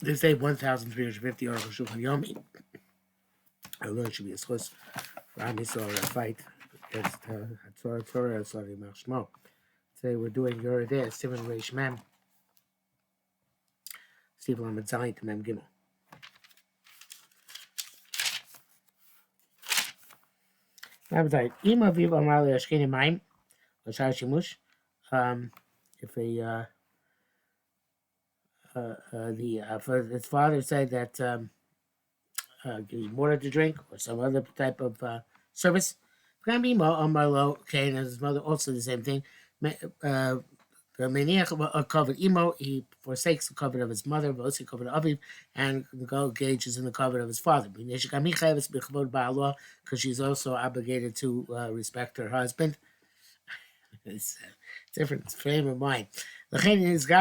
They say 1,350 Arukh HaShulchan Yomi. I learned should be a source for Am Yisrael a fight against Torah Sorry Machshmo. Today we're doing your idea, Simon Reish Mem, Steve Lamed Zayin to Mem Gimel. Mem Zayin. Ima Viv Amar Le'ashkeni Mayim, L'shar Shimush. If his father said that give you water to drink or some other type of service. Okay, and his mother also the same thing. Covered emo, he forsakes the covenant of his mother, but also the covenant of Aviv, and engages in the covenant of his father. Because she's also obligated to respect her husband. It's a different frame of mind. I think it's the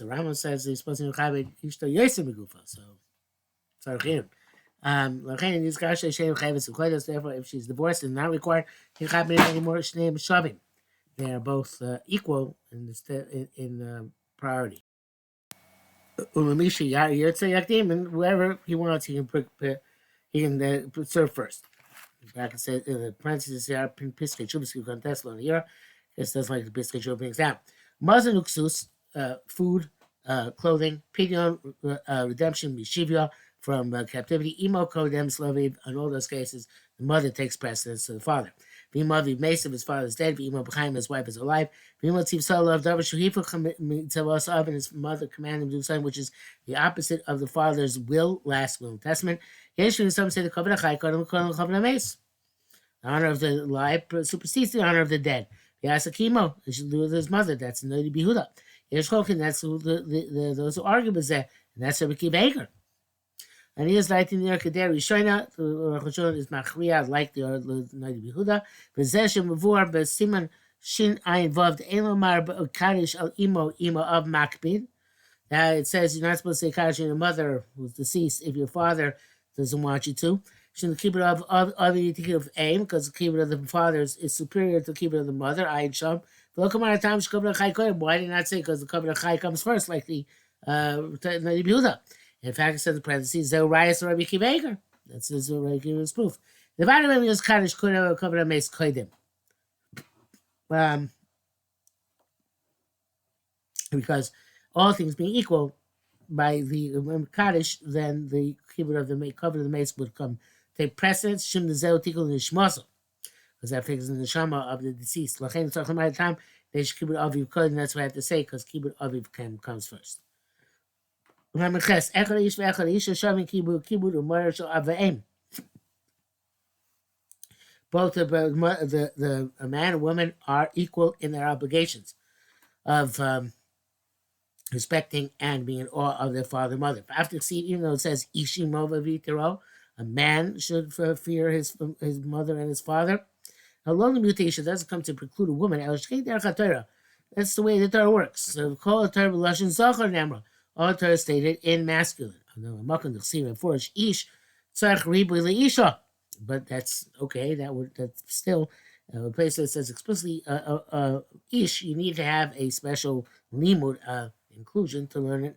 Rambam says he's supposed to be Ishto Yosem Megufa, so Tzarchim. Therefore, if she's divorced and not required, anymore. Shavim. They are both equal in priority. And whoever he wants, he can serve first. Back and says in the parentheses here, Piskei Chubis contest on here. This does like the Piskei Chubis brings down. Mazan uksus, food, clothing, pidyon, redemption, mishivya from captivity, emo kodem slaviv. In all those cases, the mother takes precedence to the father. V'imo v'mesav, his father is dead. V'imo b'chaim, his wife is alive. V'imo tziv salav davar shuhifu tzavasav, and his mother commanded him to do something which is the opposite of the father's will, last will and testament. Some say the covenant chai kodem covenant mes. The honor of the alive supersedes the honor of the dead. V'asakimo, he should do with his mother. That's Nodi Behuda. Yeshchokin, that's who those who argue with that, and that's Rabbi Kiva Eger. And he is like in the Arkader Rishoina, the Arukh HaShulchan is Machriya, like the Nodi Behuda. V'zeshem Mavur, b'siman Shin Ayin Vav, Elomar Kaddish al Imo of Makbid. Now it says you're not supposed to say Kaddish on your mother who's deceased if your father doesn't want you to. Shouldn't the kibbut of the aim, because the kibbut of the father is superior to the kibbut of the mother. Ayin Sham. Why did you not say because the covenant of Chai comes first, like the Nadi Yehuda? In fact, it says in parentheses, Zeu Rayas Rabbi Kiva Eger. That's his Rabbi Kiva's proof. The vitamin is Kaddish could have a covenant makes koidim. Because all things being equal, by the Kaddish, then the kibbut of the covenant of the mace would come take precedence. Shim the Zeu Tikul Nishmazel. Because that figures in the Shama of the deceased. Lachain talking about the time they should kibbut aviv kodim. That's what I have to say because kibbut aviv comes first. Both the man and woman are equal in their obligations of respecting and being in awe of their father and mother. After even though it says ishimova vitero, a man should fear his mother and his father. A long mutation doesn't come to preclude a woman. That's the way the Torah works. So call the Torah b'lashon zachar nemra. All Torah is stated in masculine. But that's okay. That's still a place that says explicitly ish. You need to have a special limud inclusion to learn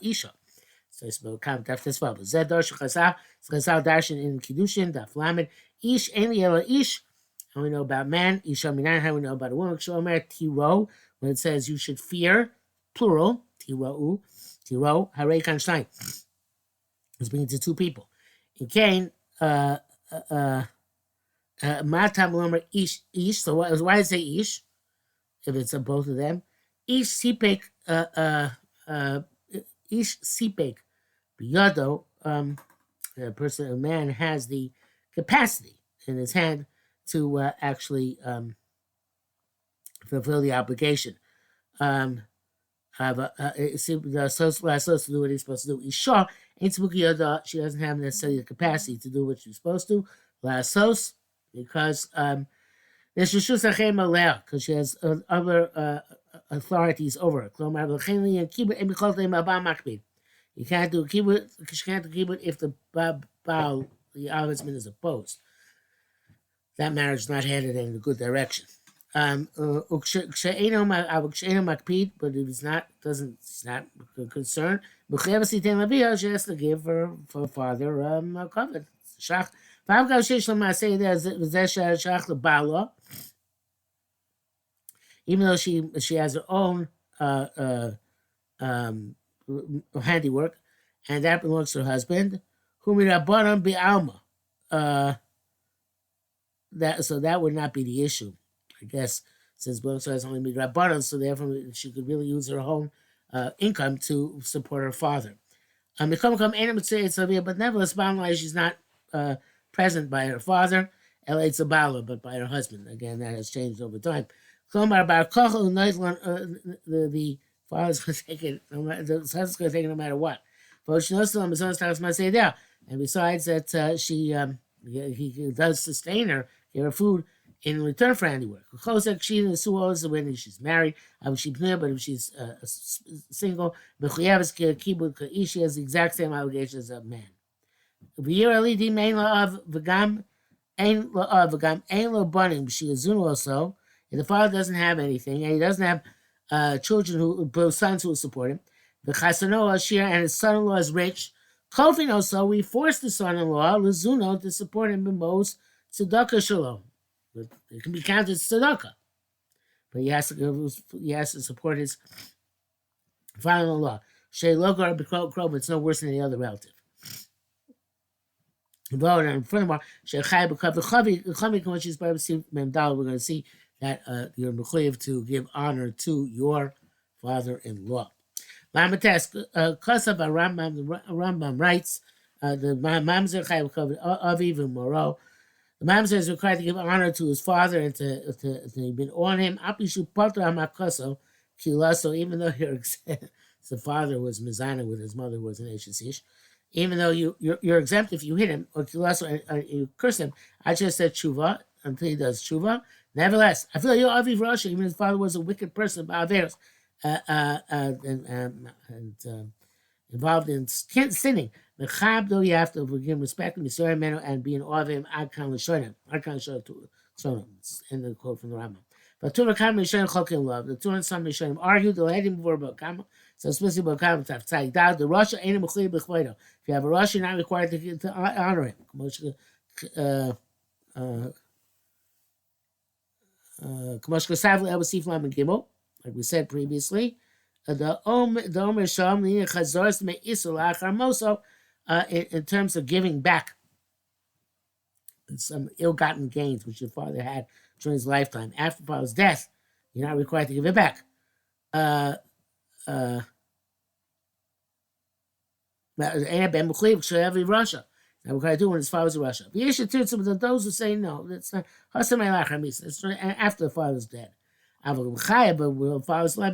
isha. So it's about count daf as well. Zed darshan chazal darshan in kiddushin daf lamed ish ain't ela ish. How we know about man, Isha Minan, how we know about a woman, Shomer Tiro, when it says you should fear, plural, Tiro, Harei Kanstein. It's bringing to two people. In Cain, Matam Lomer Ish, so why does it say Ish? If it's both of them. Ish Sipek, Ish Sipek, Biyado, a man has the capacity in his hand to actually fulfill the obligation. The supposed to do what he's supposed to do. Isha ain't she doesn't have necessarily the capacity to do what she's supposed to. Lasos, because there's because she has other authorities over her. You can't do kibbut because she can't do kibbut if the Baal, the husband, is opposed. That marriage is not headed in a good direction. But it is not doesn't it's not concerned. She has to give for father covered. Shach. Even though she has her own um, handiwork, and that belongs to her husband. Humirabanan bi alma. Uh, that would not be the issue, I guess, since both sides only meet rabbanon, so therefore she could really use her own income to support her father. But nevertheless, bottom line, she's not uh, present by her father, but by her husband. Again, that has changed over time. The father's going to take it, the husband's going to take it no matter what. And besides that, he does sustain her, give her food in return for handiwork. When she's married, but if she's single, she has the exact same obligation as a man. Also, if the father doesn't have anything, and he doesn't have sons who will support him, the chasano Ashir and his son-in-law is rich. Kofin also, we force the son-in-law Lazuno to support him in most tzedakah shalom. It can be counted as tzedakah, but he has to support his father-in-law. It's no worse than any other relative. And furthermore, we're going to see that you're mechuyev to give honor to your father-in-law. Rambam writes, the mamzer aviv and moro. The mamzer is required to give honor to his father and to be on him. So even though the father was mizana with his mother was an Ish, even though you're exempt if you hit him or you curse him, I just said tshuva until he does tshuva. Nevertheless, I feel you're aviv rasha, even his father was a wicked person, ba'averos, and involved in sinning. Though you have to give respect and be an awe of him. Adkan l'shonim, in the quote from the Rambam. But two Rakam Rishonim Chokim love. The two and some Rishonim argued. The lady before Bakam. So especially Bakam Taftzai Dad. The Russia ain't a Mechli Bechvoido. If you have a Russia, you're not required to honor him. Like we said previously. The Omer Sham Chazors Me Isul Moso. In terms of giving back some ill-gotten gains which your father had during his lifetime. After father's death, you're not required to give it back. Now, Russia. Now we're going to do when his father's in Russia. Those who say no, that's not it's after the father's dead. But when the father's alive,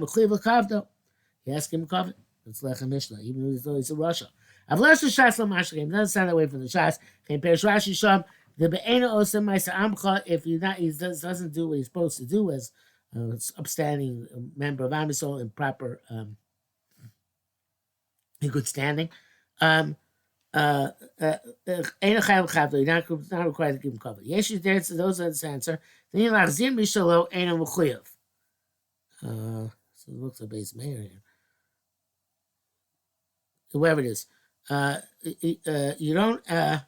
he has to give him cover. It's Lechem Mishnah, even though he's in Russia. I've learned the Shas Lamashkim. Doesn't sound away from the Shas. Can Perish Rashi Sham. The Be'ena Osem Maisa Amcha. If he doesn't do what he's supposed to do as upstanding member of Am Yisrael in proper in good standing. You're not required to give him cover. Yes, you did. So those are the answer. Then you lachzir mishalo ena mechuyev. So it looks like base mayor here. Whoever it is, you don't have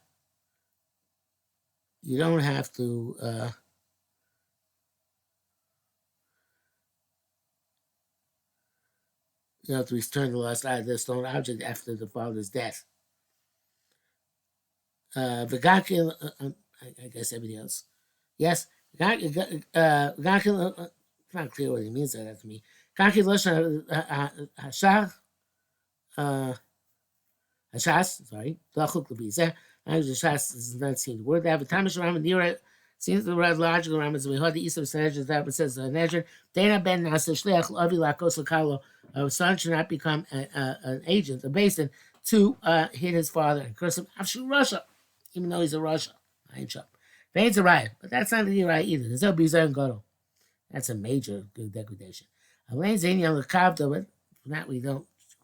to. You have to return the lost eye of the stone object after the father's death. V'gakil, I guess everybody else. Yes, Gakil. It's not clear what he means that to me. Gakil loshan hashach. Hashas, sorry, Dachuk Labizeh. Language of Shas does not seem the word. They have a Tamish Ram and near seems the red logical Ram as we heard the East of Sanhedrin that says the Sanhedrin. Dana Ben Nasa Shleach Lavi Lakos Lakalo. A son should not become an agent, a basin, to hit his father and curse him. Afshu Russia, even though he's a Russia. I ain't sure. Vane's a riot, but that's not the riot either. There's no Bizar and Godel. That's a major degradation. Alain Zany on the Kavda, but for that we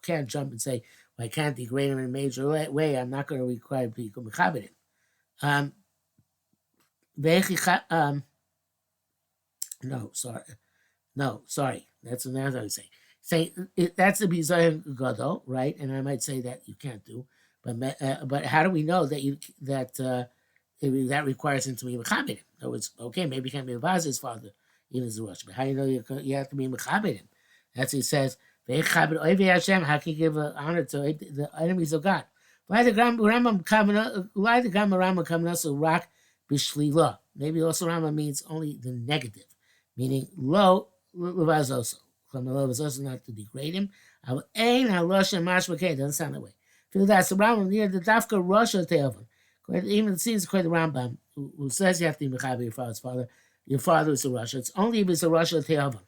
can't jump and say, I can't degrade him in a major way. I'm not going to require people to become him. No, sorry. No, sorry. That's another I would say. Say that's a bizayon gadol, right? And I might say that you can't do, but how do we know that that requires him to be mechabed? In other words, okay, maybe he can't be his father, even as a rush, but how do you know you have to be mechabed? That's what he says. Ve'echabed oivei Hashem. How can you give honor to the enemies of God? Why the Rambam coming also rock b'shlila? Maybe also Rambam means only the negative, meaning low levazoso. Levazoso not to degrade him. Ain halosha mashmakei doesn't sound that way. Feel that's the Rambam near the dafka Russia te'ovim. Even it seems quite the Rambam who says you have to be mechaber your father's father. Your father is a Russia. It's only if it's a Russia te'ovim.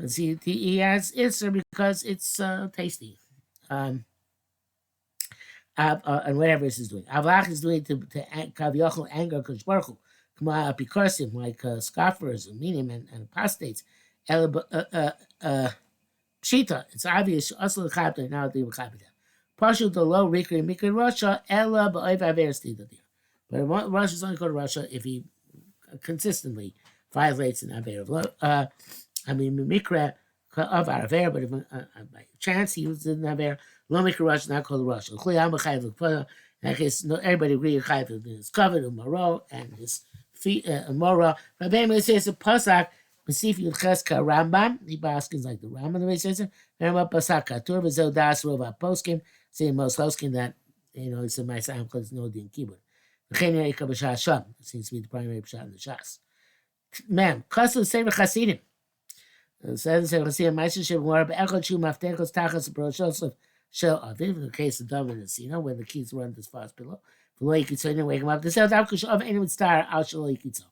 See, he has Isser because it's tasty. And whatever this is doing. Avlach is doing to Kaviyachal anger Kosh Baruch Hu. Kama Apikorsim, like scoffers, meaning and apostates. Pshita, it's obvious, also the Chabta, now the Chabta. Partial to low Rikri, Mikri Russia, Ella, Ba'oiv Aver Stida. But Russia is only go to Russia if he consistently violates an Aver. Mikra of Aver, but if by chance he was in Aver, Lo Mikra Russia, not called Russia. In that case, everybody agrees is covered in Moro and his feet, Moro. Rabbi says a Pasak. Besif Yudcheska Rambam, the Baskins like the Rambam, the way he says it. Rambam Pasak Katur, Bezel Das Rova Poskim, saying most Hoskin that, he said, my son, because no din keyboard. The Chenir Eka B'Shah Sham, seems to be the primary B'Shah in the Shas. Ma'am, Kasu Sefer Chasidim. It says Sefer Chasidim, Maisha Shev Warab, Echot Shu Maftechos Tachas Broshosov, Shel Aviv, in the case of David and Sina, when the kids run as far as below. V'lo Yikitzo, and wake him up. The Sel Davkush of anyone star, Al Shelo Yikitzo.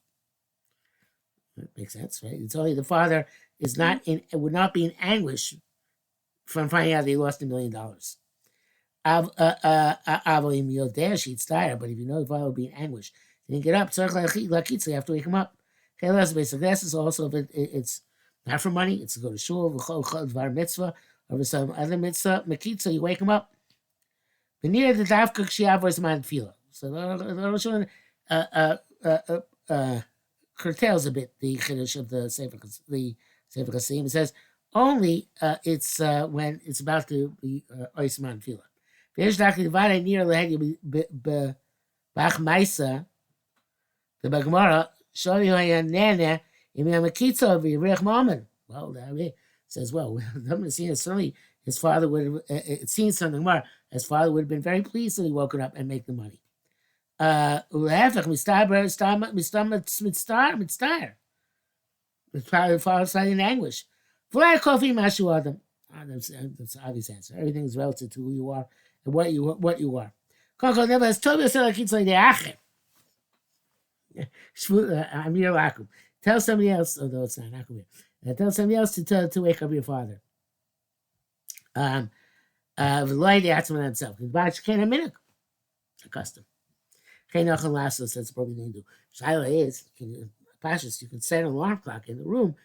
That makes sense, right? It's only the father would not be in anguish from finding out that he lost $1 million. She'd stare, but if you know the father will be in anguish, he didn't get up. So you have to wake him up. This is also if it's not for money, it's to go to shul, mitzvah, or some other mitzvah. Makitza, you wake him up. Near the davka kshiavos man tefillah. So curtails a bit the chiddush of the Sefer Chasim. It says only it's when it's about to be oisman tefillah. V'yesh daki divided near lehegi b'ach ma'isa the Bagmara shoyu hayanene im yamakitza v'yirich ma'amen. Well, that says certainly his father would. It seems something more. His father would have been very pleased that he woke up and make the money. Ulehefech mitztar. It's probably father slightly in anguish. V'lei kofi mashu adam. That's the obvious answer. Everything is relative to who you are and what you are. Koko never has told yourself like it's like the achem. Amir lakum. Tell somebody else, although it's not akum. Tell somebody else to wake up your father. V'loi de'atzman himself. Because can't a minute. It's a custom. That's probably going to do. Shaila is, you can set an alarm clock in the room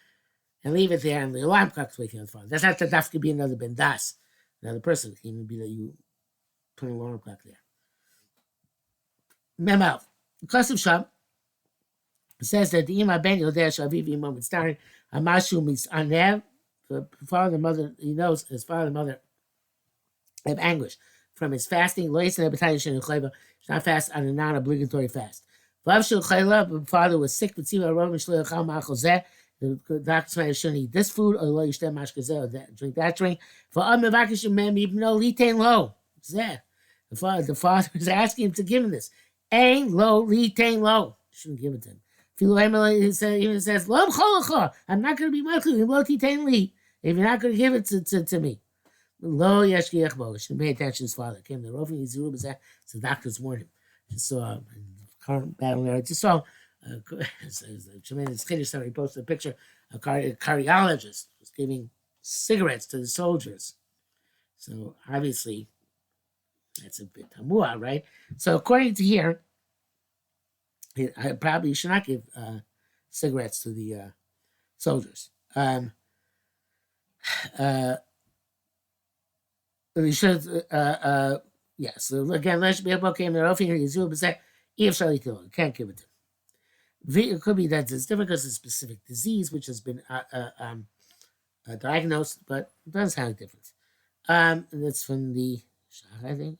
and leave it there, and the alarm clock's waking up the father. That's not that could be another bendas, another person. It can even be that you put an alarm clock there. Memo. Custom shop says that the Ima Ben Yoder Shaviv Imam is starting Amashu means on there. The father and mother, he knows his father and mother have anguish from his fasting. It's not fast on a non-obligatory fast. The father was sick, but the doctor said shouldn't eat this food or drink that drink. The father is asking him to give him this. Ain lo litain lo. Shouldn't give it to him. He says, I'm not going to be makul. If you're not going to give it to me. Lo yeshkiach bo. Shouldn't pay attention to his father. Came the Rofi Yiziru B'zeh. So the doctors warned him. Just saw current battle there. Just saw tremendous chiddush. Somebody posted a picture. A cardiologist was giving cigarettes to the soldiers. So obviously, that's a bit tamua, right? So according to here, I probably should not give cigarettes to the soldiers. We should, yes. So again, let's be okay. Can't give it to him. It could be that it's different because it's a specific disease which has been diagnosed, but it does have a difference. And that's from the Shach, I think.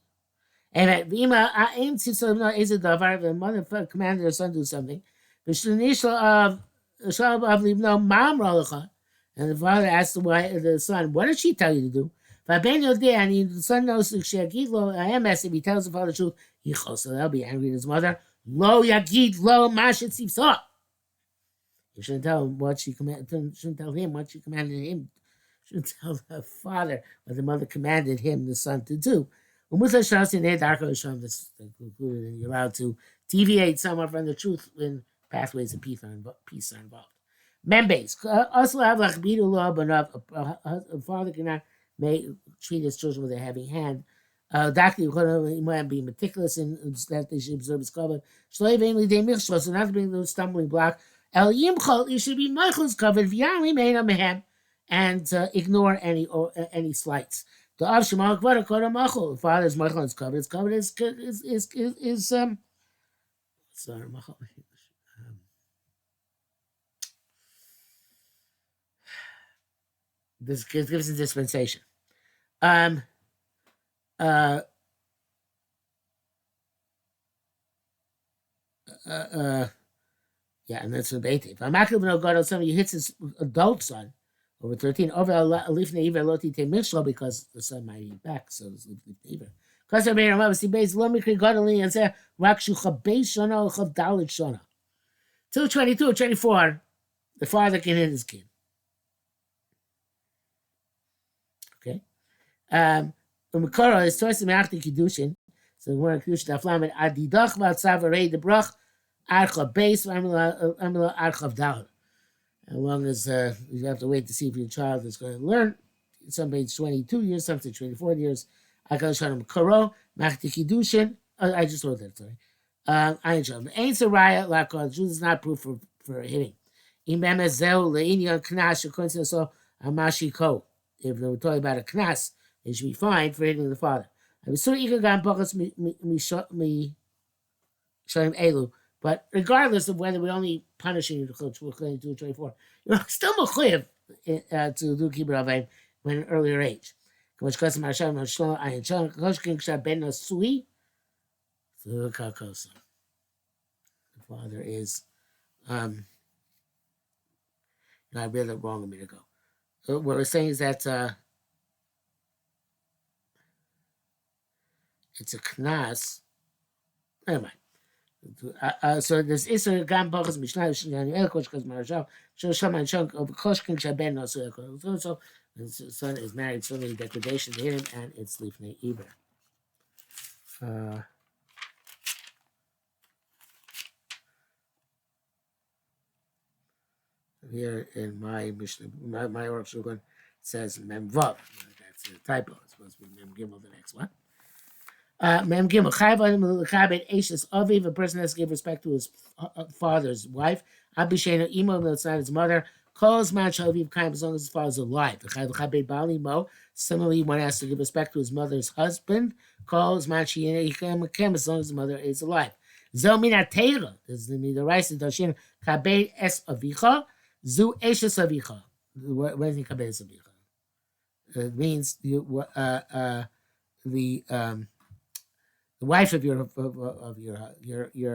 And Vima aim to some is a davar. The mother commanded her son to do something. The shnishal of Shalom of no mom ralacha, and the father asked the son, "What did she tell you to do?" V'aben yodeh, and the son knows that sheyagid lo emes. If he tells the father the truth, yichol, so they'll be angry at his mother. Lo yagid lo mashet sifsa. You shouldn't tell him what she commanded. Shouldn't tell him what she commanded him. Shouldn't tell the father what the mother commanded him, the son, to do. That's concluded, and you're allowed to deviate somewhat from the truth when pathways of peace are involved. Members also have lachbidu law, but a father cannot treat his children with a heavy hand. Doctor, you might be meticulous in that they should observe his covenant. So not to bring the stumbling block. El yimchol, you should be Michael's covenant. V'yami made on mehem, and ignore any slights. The Av Shemal Kvara Kora Machol. Father's Machol is covered. His covenant is sorry, Machol. This gives a dispensation. Yeah, and that's what Beit. If Amakil no God, somebody hits his adult son over 13, over Lifnei Iver Loti Te Mishlo, because the son might eat back, so it's Lifnei Iver. Because I made him obviously based Lomikri Godali and say Rakshu Chabei Shona or Chav Dalit Shona. 222 or 24, the father can hit his kid. Okay. Umikoro is twice the Machti Kiddushin. So we're in Kiddushin Aflam and Adidach Vatsavarei the Brach Archa Base Amila Archav Dalit. As long as you have to wait to see if your child is going to learn. Some age 22 years, some age 24 years. I got to him Karo, Machti Kiddushin. I just wrote that, sorry. Ain't Saraya, like Jews is not proof for hitting. Imemezel, Leinion, Knash, according to Amashi Ko. If they were talking about a Knas, they should be fined for hitting the father. I was so eager to Bokas me Shalim Elu. But regardless of whether we're only punishing you to 24, you're still mechuyev to do kibbur avayim when an earlier age. The father is, I read that wrong a minute ago. So what we're saying is that it's a knas. Never mind. So this is a gam bochas mishnah shani elkosh kaz marashav shoshaman chunk of koshkin shaben no so the son is married, so many degradation to him, and it's lifnei iber. Here in my mishnah, my Arukh HaShulchan says memvav. That's a typo. It's supposed to be mem gimel. The next one. Mem Gimel, Aviv, a person has to give respect to his father's wife. Abishena Imo, that's not his mother. Calls Match Aviv Kaim as long as his father's alive. Similarly, one has to give respect to his mother's husband. Calls Match Ikem as long as his mother is alive. Zelmina Teira, this is the rice and Dashin, Kabei Es Avicha, Zu Eshes Avicha. What does it mean, Kabei Es Avicha? It means the wife of your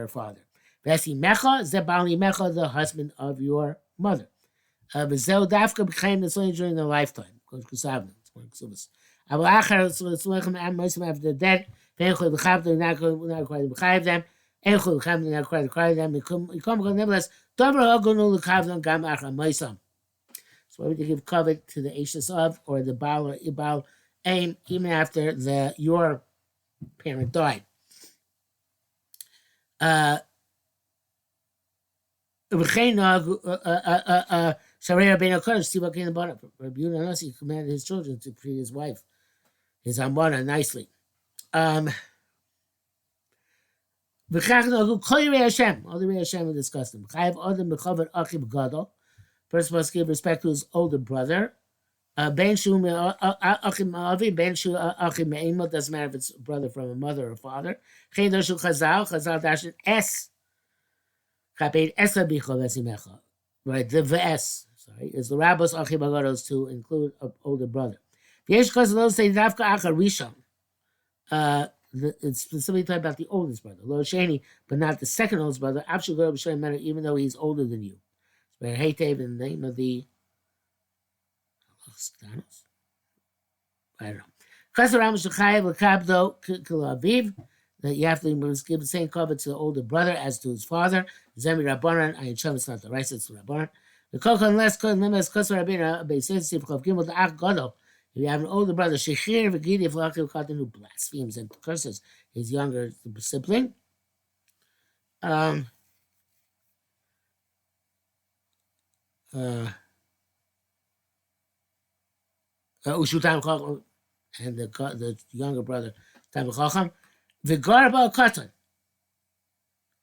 father. Vesi mecha zebali mecha, the husband of your mother. Bezel dafka became the son during their lifetime. After the dead, they're not required to bechayev them. Not required to cry them. Nevertheless, so why would you give covet to the Ashes of or the Baal or Ibal aim even after your parent died? Sharia ben Okodesh, see what came about it. Rabbi Yehuda he commanded his children to treat his wife, his Amana, nicely. All the Rei Hashem we discussed them. Person must give respect to his older brother. Ben Shu Achim Avi, Ben Shu Achim Me'imot, doesn't matter if it's a brother from a mother or a father. Chazal Dashin S. Kapeit esa bicho vesimecha. Right, the vs, sorry, is the rabbis achim agaros to include an older brother. V'yesh chos lo say davka achar rishon. It's specifically talking about the oldest brother, Lo Shani, but not the second oldest brother, even though he's older than you. But Haytev in the name of the I don't know. Kasaram Shachayev Lakabdo Kilaviv, that you have to give the same cover to the older brother as to his father. Zemi Rabbanan, I show it's not the right, it's the Rabbanan. The Kokon less Limits Kosar Rabina, Basis, if Kovkim with the Ach Godo. If you have an older brother, Shechir Vagidi, if Lakim Katan, who blasphemes and curses his younger sibling. Ushutam and the younger brother, Tam Chacham, Vigarba Katan,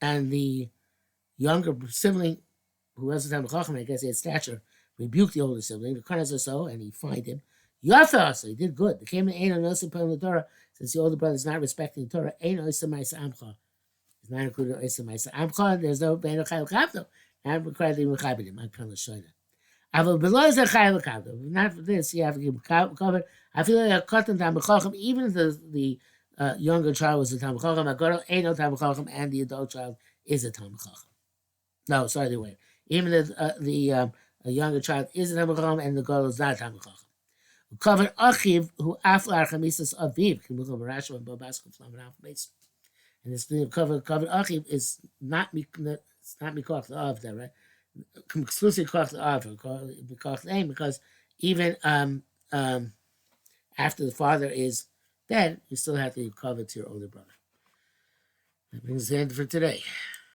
and the younger sibling, who was the Tam Chacham, I guess he had stature, rebuked the older sibling, the Karnas so, and he fined him. Yafa, so he did good. The came in Ain on the Torah, since the older brother is not respecting the Torah, Ain Oisamaisa Amcha. It's not included Oisamaisa Amcha, there's no Bein Chayil Kavdo. Not required to be Mechabit, I'm kind of showing it. Not for this, you have to give covered. I feel like a cotton tamachachim, even if the younger child was a tamachachim, a girl ain't no tamachachim, and the adult child is a tamachachim. No, sorry, the way. Even if the younger child is a tamachachim and the girl is not a tamachachim. Covered achiv who aflar chamisas aviv kimucham barashim and babaskum flam base. And this thing of covered achiv is not it's not mikoch of that, right? Exclusively because even after the father is dead, you still have to cover to your older brother. That brings the end for today.